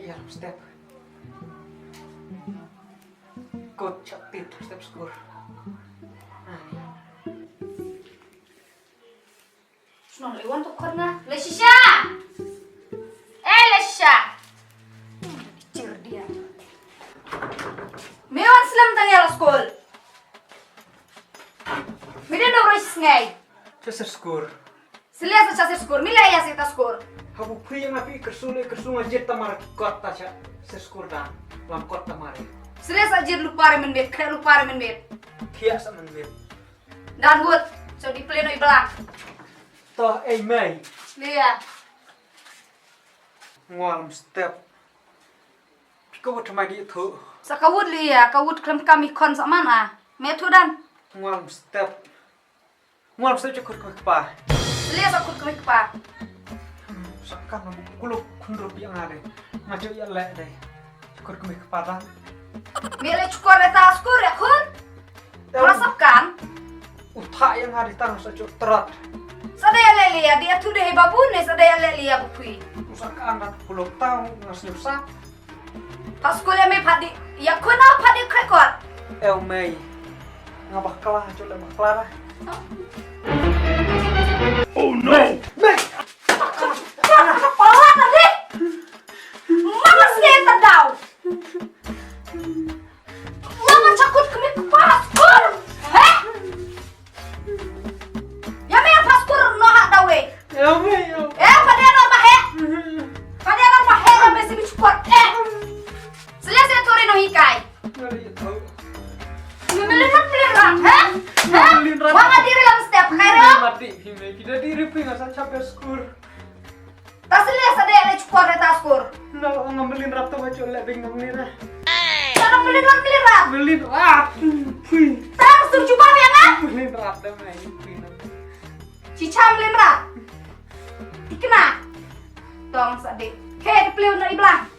iya step. Coach capit step score. Sunong iwan tuh karena Lesisha. Lesisha. Kecil dia. Mewan selam tanggal school. Mira no rois ngai. Chester score. Selia sa score. Mila ya sa score. Habu pri yang api kersunga jet tamar kota cha score dan lam kota mare. Selia sa jir lupare menbet, kaya lupare menbet. Kia sa menbet. Dan wood, so di pleno ibelak. Toh Mei. Lia. Ngolam step. Piko wat mai di thu. Sa kawud lia, kawud klem kami kon sa mana. Me tu dan. Ngolam step cukur pa. Selia sa kut kemik pa. Sakkan kuluk kunrup yang ada. Ngaco ya le deh. Cukur kemik pa. Mele cukor eta skur ya kun. Merasakan. Utha yang ada tanah sajo terat. Sadaya lelia dia tu deh babune sadaya lelia bupui. Usak anak kuluk tahu ngasih usah. Pas kuliah me padi ya kuna padi krekot. Mei. Ngabah kalah ajo le baklara. Oh no! Mei. Kepala tadi. Mama sih tadau. Mama cakut kemik pas kur. Heh? Ya me pas kur no hak dawe. Mei. Pada no bahe. Pada no bahe na besi bicukot. Selia saya turi no hikai. Ngari tahu. Melihat, heh? Wanga diri lang step kairo. Mati hime kita diri pinga sa capek skur. Tasliya sa dele chukor eta skur. No ngambilin rap to baco le bing ngira. Sana melihat. Belin pui. Tang sur coba ya na? Belin rap dah mai pui. Cica melihat. Ikna. Tong sa de. Ke di pleu na iblang.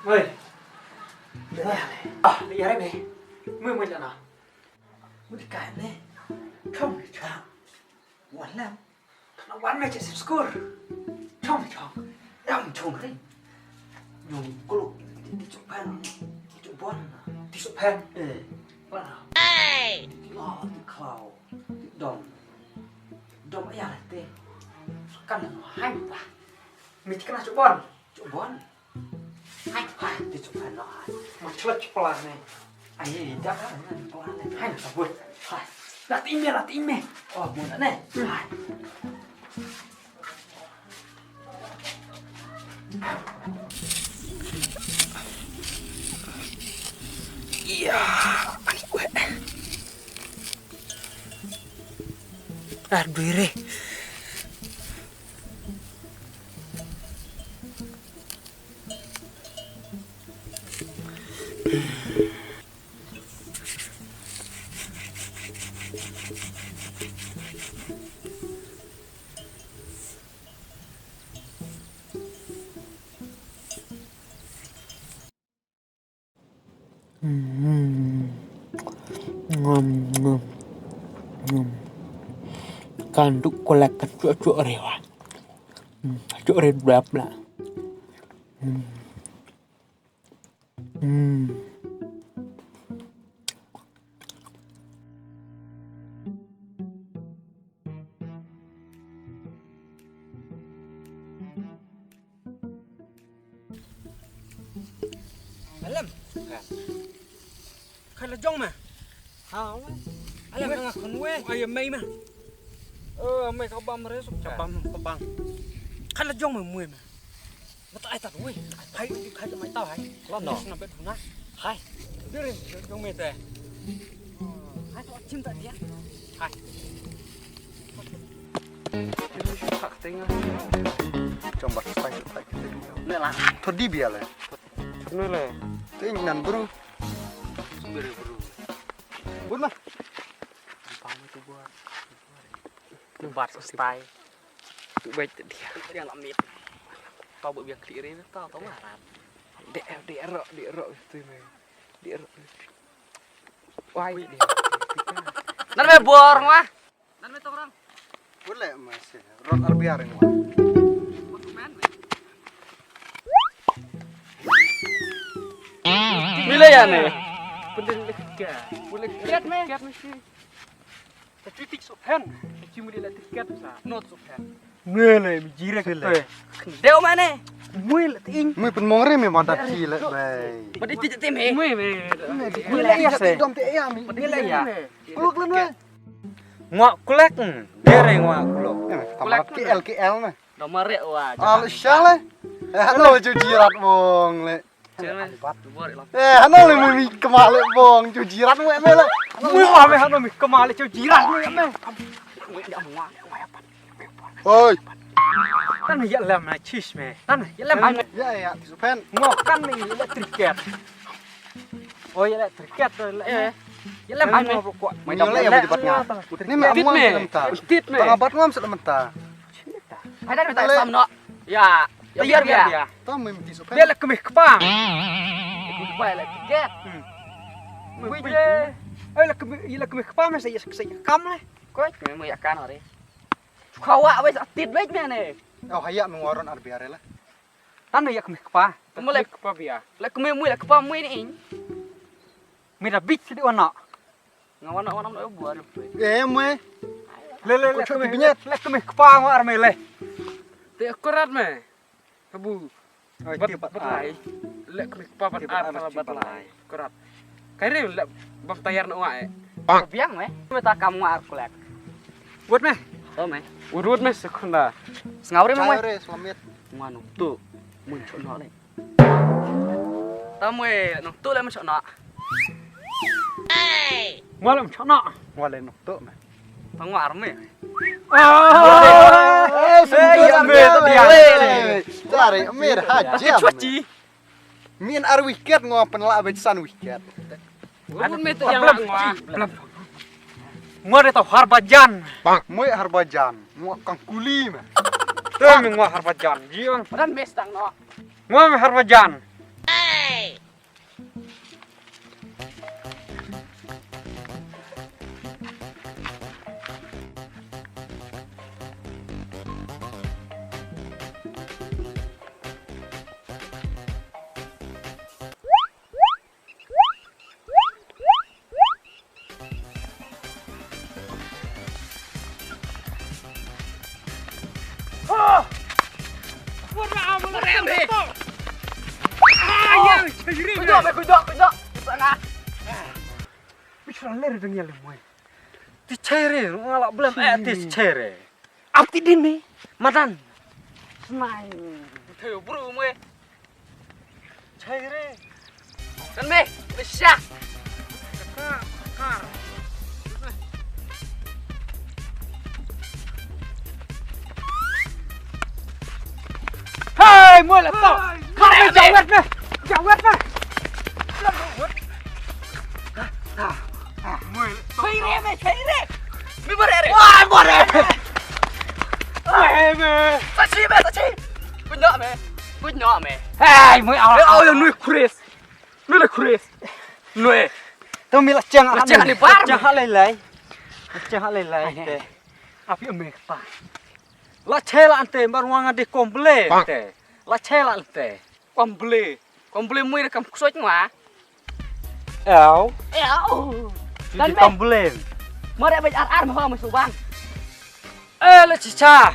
Mày đi ra đây mày mày là nào mày đi cài này không thì chọn quán làm nó quán mày chạy xếp score không thì chọn đâm chồng đấy dùng cô lục đi chụp pen đi chụp bón đi chụp pen bắt nào đi lo đi khâu đi đom ấy là tê căn là nó hay ta mày chỉ cần chụp bón hai thì chụp phải nó một chút plan này anh ấy đã các bạn plan này hai là vượt hai là tim mẹ muốn đã này hai anh quẹt diri ngom kanduk kolek cuak rewa cuak red berap lah Alam. Khala jong mà. hao Alam nga khun we. ai mai mà mày có băm rồi sụp Bam bang. Khala jong mà mui mà. Mata ai tak weh. Hai khai cho mày tao hai. Lo nó nằm bên thằng hai. Đưa lên trong mệt rồi. Hai tao chim tại dia. Hai. Tak tengah. Coba saya kita dulu. Nè là. Thôi đi biaเลย Nè là. Thế nan bro. Beri bro. Bun mah. Paham itu buat. Buat style. Tụi bay dia. Dia làm mệt. Tao bự việc kỹ đấy tao marah. Để rọ itu mày. Để rọ. Wah, dia. Nan me bor ngah. Nan me tong rang. Boleh mas. Rot arbiar ini mah. Bila ya nih? Bener lega. Boleh kiat me. Kiat mesti. Tapi tik sopan. Cuma dia latih kiat sa. Not sopan. Ngele mijira ke. Deu mana? Mui lating. Mui penmongre me madak cilet bay. Badi tidak tim he. Mui me. Mui lah ya se. Dom te ya mi. Badi lah ya. Kuluk lu mah. Ngok kulek. Dere ngok kuluk. Tamat KL mah. Nomor rek wah. Al syale. Halo cucirat bong le. Jangan buat lah. Hano le mi kemal le bong cucirat mu me le. Mui wah me hano mi kemal cu jiran mu me. Mui dia ngok. Oi. Kan ya lam na cheese me. Kan ya lam me. Ya tisupen. Ngok kan ni electric cat. Oh ya electric cat le. Ya lam me. Mày đọc lại em ngap. Ni mẹ Tít ngom me. sebentar. Tít me. Pangabat ngom sebentar. Hai dah minta sam no. Ya, biar dia. Tahu mày tisupen. Dia lek kemih kepang. Ibu bae lek tiket. Mui je. Ai lek kemih kepang me saya kam le. Koi, me ya kan ore. Khawa wis tit bej me ne. Oh hayak mengoron arbiar lah. Tan ya kemih kepang. Mulai kepang biar. Lek kemih mui lek kepang mui ni. Mira bit di ono. Ngawana no buar. Mue. Le lek kemih kepang war me le. Te akurat me. Kabu. Betlai. Lek kemih kepang ar betlai. Akurat. Kaire lek bab tayar no wae. Biang me. Meta kamu ar kulek. Buat me. Oh me. Urut me sekunda. Sengaure me. Caure selamat. Manu tu. Muncul no le. Tamu no tu le muncul no. Malam chana. Wale nok tu me. Panguar me. Saya ambil dia. Cari amir haji. Cuci. Min ar wicket ngopen la besan wicket. Urut me tu yang ngwa. Ngwa de tau harbajan. Mui harbajan, mu kang kuli me. Tu me ngwa harbajan. Jiang. Dan mestang no. Ngwa me harbajan. Sana. Bicara ler dengan lemui. Ti cere, ngalak belum ti cere. Apti dini, madan. Senai. Teu buru mue. Cere. Kan me, besyak. Kar. Hai, mue lah tau. Kar jawet me. Jawet me. Chere. Mi bare. Wah, bare. Me. Sachi. Punya me. Hai, moi ao yang nuôi Chris. Nuôi. Tao mi la chang ni bar. Chang halai. Te. Api me pa. La chela ante baruanga de komple. La chela ante. Komple moi rekam kusoi ngwa. Eo. Dan me. Komplain. Mari abis ar mau masuk bang. Le chicha.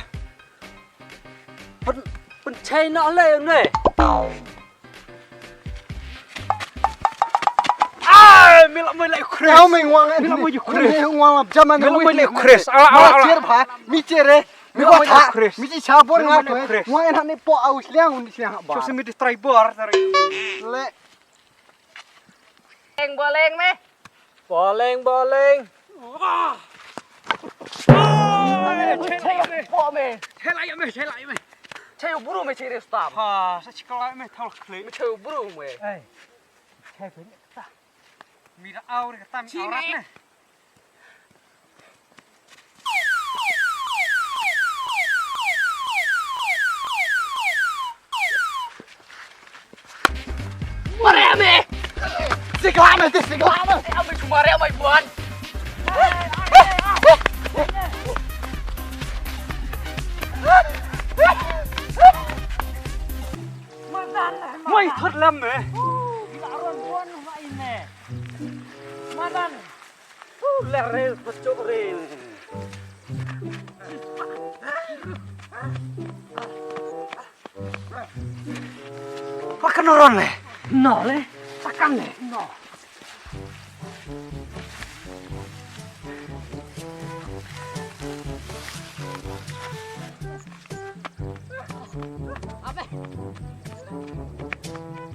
Pen chai no le ne. Mila moi lại Chris. Eo mình ngoang. Mila moi Chris. Ngoang ap jaman. Mila moi lại Chris. Mi chere. Mi ko ta. Mi ci sabor ngat ko. Mo enak ni po aus liang undi siang ba. So semi distributor tari. Le. Boleng meh. Boleng. Celai me. Cai buru me ciri stop. Ha, sa sekolah me thol klik. Me cai buru me. Cai punya ta. Mi da aur kata mi aurat ne. Mareme. Siklame. Ame cuma reme buan. Mai thot lam me. Lerel pecuk rel. Pakai noron le. No le. Sakan le. No.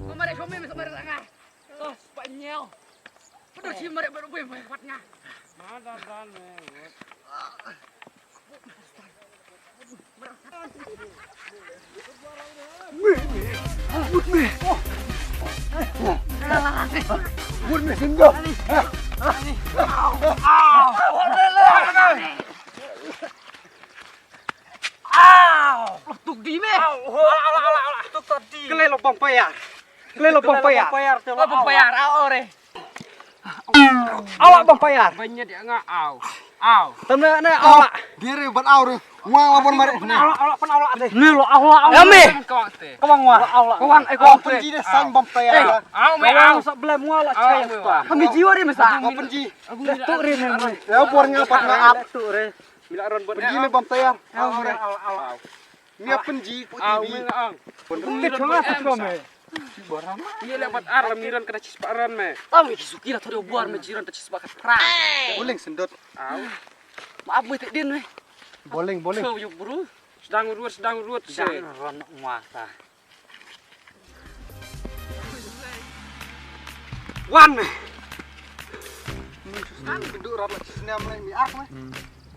Kemarin suami kemarin tengah. Oh, spanyol. Udah sih mereka baru punya kuatnya. Tuk di me. Tuk tadi. Kelelo bang payar. Apa bayar ore? Awak bang payar. Banyak dia enggak au. Temen ne awak. Dire ban aur. Wang lapor mari. Awak pen awak deh. Ni lo awak. Ya me. Kawang wa. Kawan Kau penji deh sang bam payar. Au me Kawang au. sebelah muala cai. Kami jiwa dia masa. Kau penji. Tuk rin. Ya por ngapat ngaap. Tuk rin. Bila ron buat. Penji le bam payar. Awak. Ni penji pu Au TV. me ang. Ini cuma tu me. Iya lebat aram niran kena cis paran me. Tahu kisuki lah tadi buar me jiran tacis bakat pra. Boleh sendot. Au. Maaf me tak din me. Boleh. Kau yuk bro. Sedang urut se. Ron muasa. Wan me. Kan duduk rapat sini amlai mi ak me.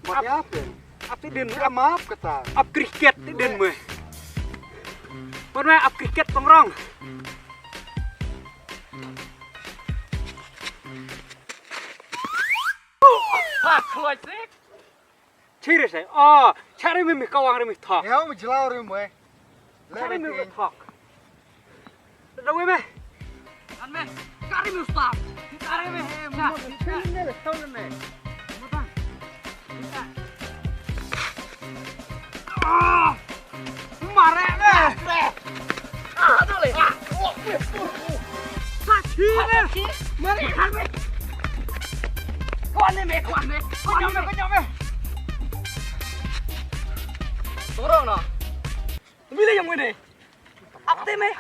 Buat apa? Api den Ya maaf kata. ap kriket den me. Pun me ap kriket pengrong. Ha, keluar sih. Ciri saya. Oh, cari me kawang re me thok. Ya mau jelau rim we. Cari me thok. Dah we me. Kan me. Kari me ustaz. Kari me. Ini le tahu me. Mare me. Ah, tu le. Sachi me. Mare kan me. Kuan me. Konyol me. Turun no. Bila yang ini. Apte me.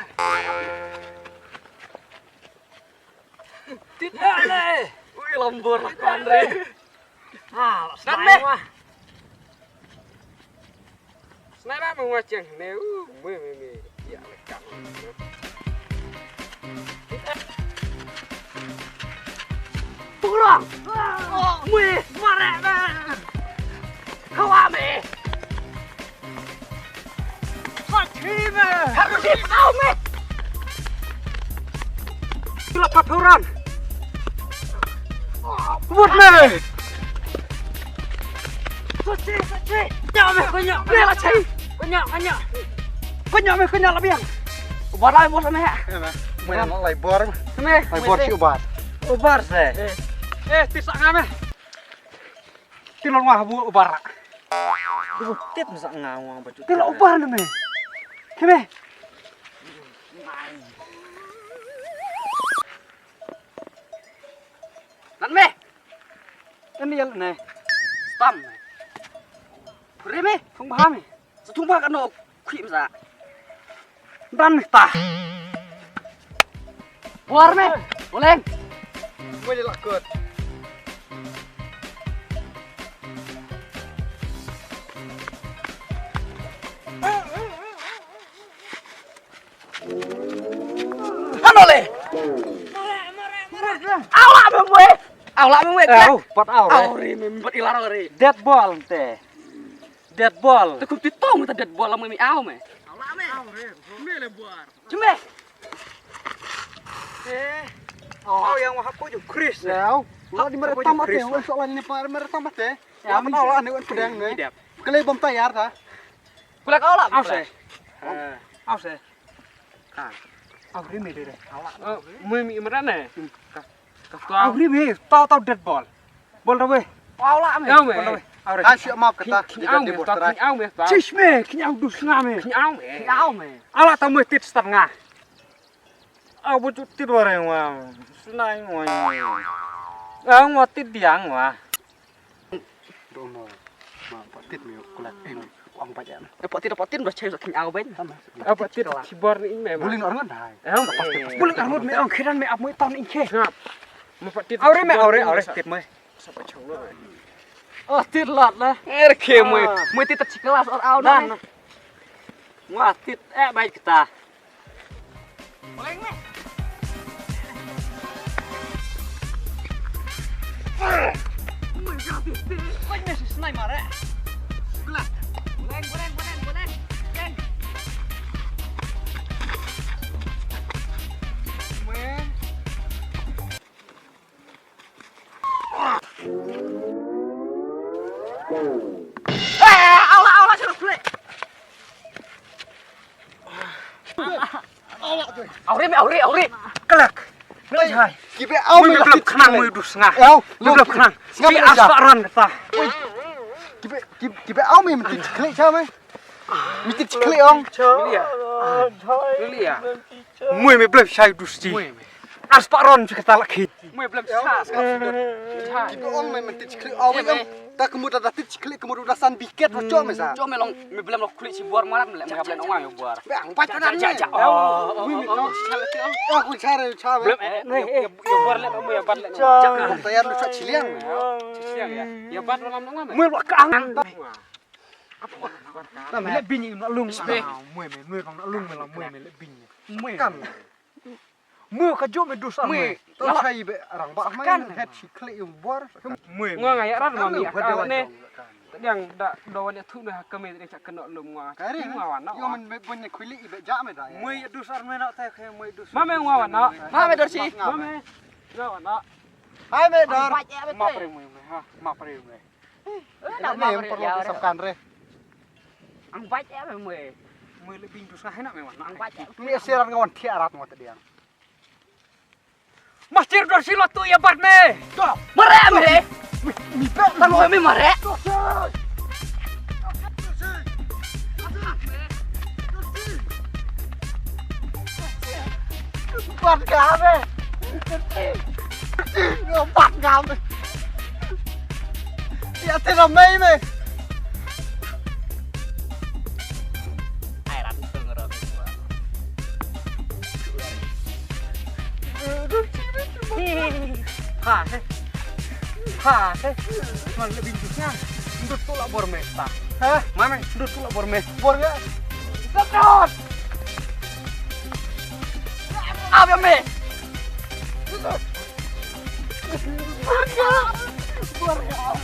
Tidak le. Wih lembur lah kan re. Ah, Dan me. Snai me ngaceng ne. Me. Ya le kan. Turun. Wih, mare me. Kawa me. Sachi me. Harus tahu me. Gila paturan. Buat me. Suci. Nyak me, nyak. Bela cai. Nyak. Konyol lebih. Buat lagi bos me. Mau yang lai bor. Me. Lai bor si ubat. Ubar se. Tisak ngame. Tilon wah bu ubar. Tit masa ngawang baju. Tilon ubar me. Keme. Nan me. Ini yang ne. Stam. Pure me. Không ba me. Setumpa kan no krim sa. Dan ta. Buar me. Boleh. Boleh lakut. le. Awak memwe. Awak memwe. Pot au. Ri membuat ilar ri. Dead ball teh. Dead ball. Te kup titong ta dead ball mi aw me. Awak me. Me le buar. Cuma. Oh yang wah aku juga Chris. Sao? Lo di mana tamat ya? Wes soalan ini par mana tamat ya? Ya mana ane wan pedang nih. Kele bom tayar ta. Kula kau lah. Aw se. Aw se. Kan. Aw ri me deh. Mui mi mana ne? Aw ri me, tau dead ball. Bol dah weh. Aw lah me. Aw me. Aw ri. Asyik maaf kata. Aw me. Aw me. Cish me, kinyau dus ngame. Aw me. Aw me. Ala tamu tit setengah. Aw bujuk tit wareng wah. Sunai ngoi. Aw ngotit diang wah. Dono. Ma patit mi kulat. Uang pajak. Potin udah cewek kin aw ben. Apa tit keyboard ni me. Bulin orang dah. Pasti. Bulin arut me ang khiran me ap mo ton inke. Ngap. Mau tit. Aure tit me. Sampai chong lo. Oh tit lot lah. Ke mui tit cikelas or aw dan. Wah tit baik kita. Boleh me. Kau ni senai marah. Gula. Boleh. Kan. Allah suruh boleh. Aure. Kelak. Hai. Kibe aw me Belum kenang mui dus ngah. Aw, Belum kenang. Ngap Ki aja. asparan kata. Kibe aw me mentit klik cha me. Mentit klik ong. Lili ya. Mui me belum syai dus ji. Asparan juga tak lagi. Mui belum sah. Kibe ong me mentit klik aw me ong. Ta kemudian datit klik kemudian dasan biket roco me sa. Cuma melong mi belum lo kulit si buar marak melek me hablen ongay buar. Bang pacaran me. Aku cari cha me. Belum ya buar lek mu ya bat lek. Jangan tayar lu cak ciliang. Siang ya. Ya bat dalam ngam. Mui lo kang. Apa? Nah, me bini nak lung. Mui kang nak lung me la mui me le bini. Mui kan. Mui ka jo me dosa me. Ta chai be arang ba mai het si klik yung buar. Mui. Ngwa ngaya rat mami akal ne. Yang dak dawan ya thu na kami dia cak kena lum ngwa. Kari Ngwa na. yo men me punya kuili ibe ja me da. Mui dosar me nak ta khe mui dos. Mame ngwa na. Mame dorsi. Mame. Ngwa na. Hai me dor. Ma pre mu ha. Ma pre mu. Nak me yang perlu disebutkan re. Ang baik ya me. Mui lebih dus ngah enak memang. Ang baik. Ni siaran ngawan tiarat mo tadi yang. Mastir dorsi lo tu ya bat me. Mare me. Mi pe talo me mare. Bắt cá về. Bắt cá về. Ya thế là mây mày. Ai rat tu ngero. Ha thế. Mà lebih dus ngah. Ndut tu la bor me ta. Hah? Mame ndut tu la bor me. Bor ya. Sedot. Apa me? Bor ya.